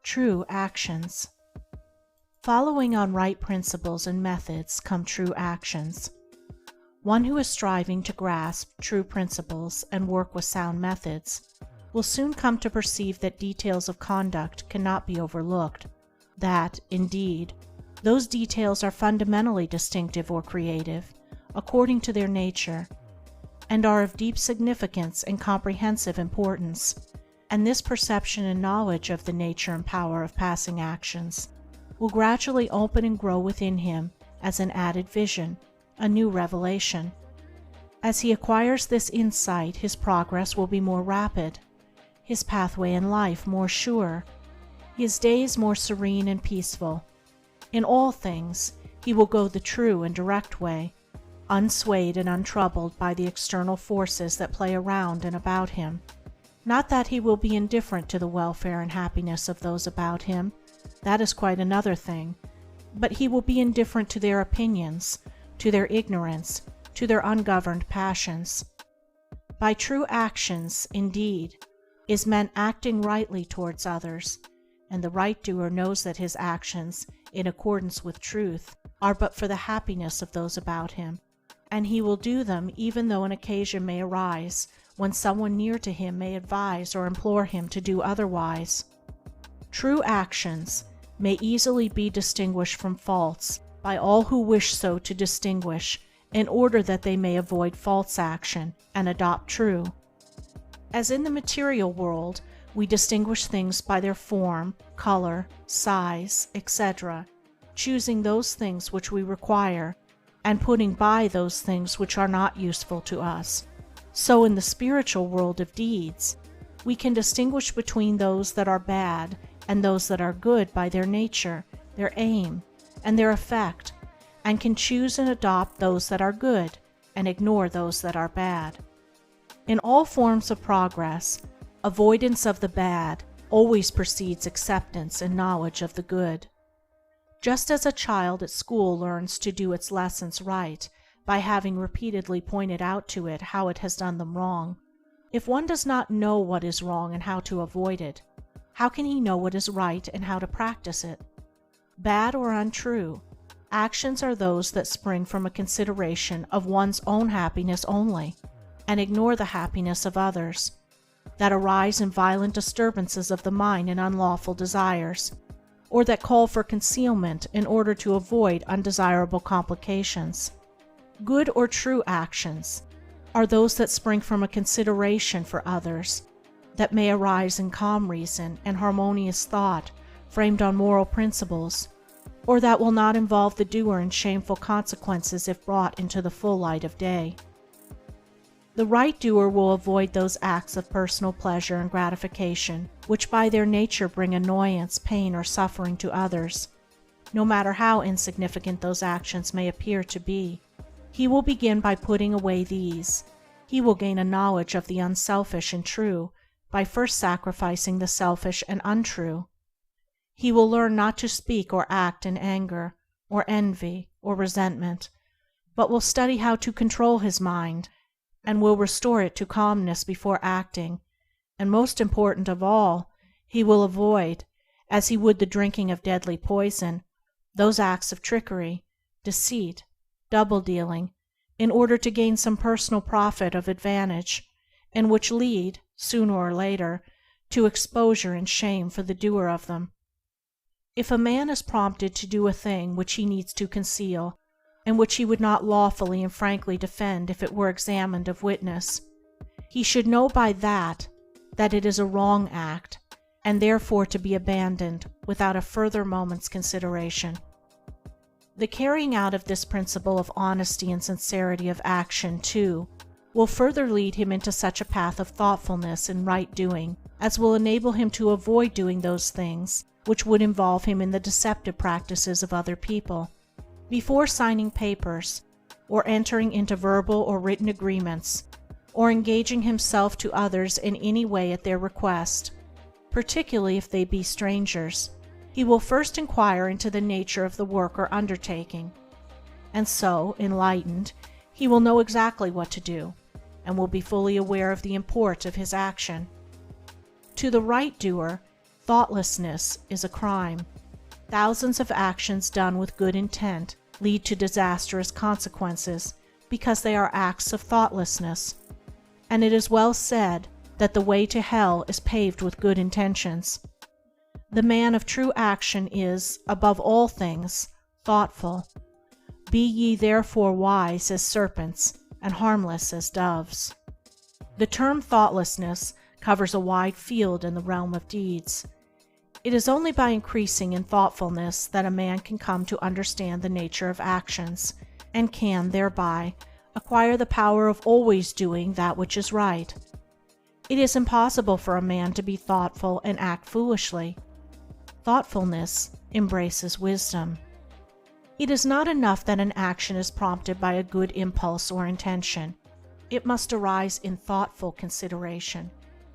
True actions. Following on right principles and methods come true actions. One who is striving to grasp true principles and work with sound methods will soon come to perceive that details of conduct cannot be overlooked, that, indeed, those details are fundamentally distinctive or creative, according to their nature, and are of deep significance and comprehensive importance, and this perception and knowledge of the nature and power of passing actions will gradually open and grow within him as an added vision, a new revelation. As he acquires this insight, his progress will be more rapid, his pathway in life more sure, his days more serene and peaceful. In all things, he will go the true and direct way, unswayed and untroubled by the external forces that play around and about him. Not that he will be indifferent to the welfare and happiness of those about him, that is quite another thing, but he will be indifferent to their opinions, to their ignorance, to their ungoverned passions. By true actions, indeed, is meant acting rightly towards others, and the right doer knows that his actions, in accordance with truth, are but for the happiness of those about him, and he will do them even though an occasion may arise when someone near to him may advise or implore him to do otherwise. True actions may easily be distinguished from false by all who wish so to distinguish, in order that they may avoid false action and adopt true. As in the material world, we distinguish things by their form, color, size, etc., choosing those things which we require, and putting by those things which are not useful to us. So in the spiritual world of deeds, we can distinguish between those that are bad and those that are good by their nature, their aim, and their effect, and can choose and adopt those that are good and ignore those that are bad. In all forms of progress, avoidance of the bad always precedes acceptance and knowledge of the good. Just as a child at school learns to do its lessons right by having repeatedly pointed out to it how it has done them wrong, if one does not know what is wrong and how to avoid it, how can he know what is right and how to practice it? Bad or untrue, actions are those that spring from a consideration of one's own happiness only, and ignore the happiness of others, that arise in violent disturbances of the mind and unlawful desires, or that call for concealment in order to avoid undesirable complications. Good or true actions are those that spring from a consideration for others, that may arise in calm reason and harmonious thought framed on moral principles, or that will not involve the doer in shameful consequences if brought into the full light of day. The right doer will avoid those acts of personal pleasure and gratification which by their nature bring annoyance, pain, or suffering to others, no matter how insignificant those actions may appear to be. He will begin by putting away these. He will gain a knowledge of the unselfish and true by first sacrificing the selfish and untrue. He will learn not to speak or act in anger, or envy, or resentment, but will study how to control his mind, and will restore it to calmness before acting, and most important of all, he will avoid, as he would the drinking of deadly poison, those acts of trickery, deceit, double-dealing, in order to gain some personal profit of advantage, and which lead, sooner or later, to exposure and shame for the doer of them. If a man is prompted to do a thing which he needs to conceal, and which he would not lawfully and frankly defend if it were examined of witness, he should know by that it is a wrong act, and therefore to be abandoned without a further moment's consideration. The carrying out of this principle of honesty and sincerity of action, too, will further lead him into such a path of thoughtfulness and right doing as will enable him to avoid doing those things which would involve him in the deceptive practices of other people. Before signing papers, or entering into verbal or written agreements, or engaging himself to others in any way at their request, particularly if they be strangers, he will first inquire into the nature of the work or undertaking, and so, enlightened, he will know exactly what to do, and will be fully aware of the import of his action. To the right doer, Thoughtlessness is a crime. Thousands of actions done with good intent lead to disastrous consequences because they are acts of thoughtlessness. And it is well said that the way to hell is paved with good intentions. The man of true action is, above all things, thoughtful. Be ye therefore wise as serpents and harmless as doves. The term thoughtlessness covers a wide field in the realm of deeds. It is only by increasing in thoughtfulness that a man can come to understand the nature of actions, and can, thereby, acquire the power of always doing that which is right. It is impossible for a man to be thoughtful and act foolishly. Thoughtfulness embraces wisdom. It is not enough that an action is prompted by a good impulse or intention. It must arise in thoughtful consideration,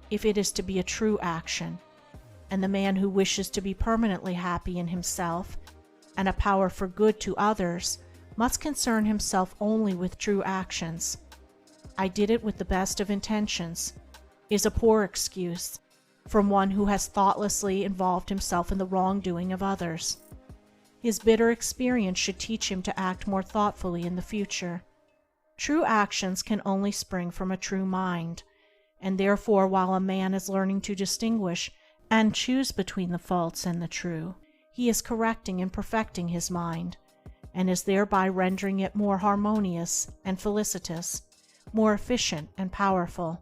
if it is to be a true action. And the man who wishes to be permanently happy in himself and a power for good to others must concern himself only with true actions. "I did it with the best of intentions" is a poor excuse from one who has thoughtlessly involved himself in the wrongdoing of others. His bitter experience should teach him to act more thoughtfully in the future. True actions can only spring from a true mind, and therefore while a man is learning to distinguish and choose between the false and the true, he is correcting and perfecting his mind, and is thereby rendering it more harmonious and felicitous, more efficient and powerful.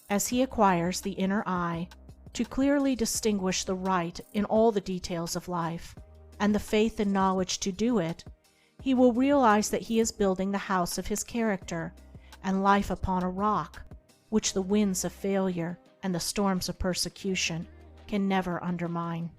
As he acquires the inner eye to clearly distinguish the right in all the details of life, and the faith and knowledge to do it, he will realize that he is building the house of his character and life upon a rock, which the winds of failure and the storms of persecution can never undermine.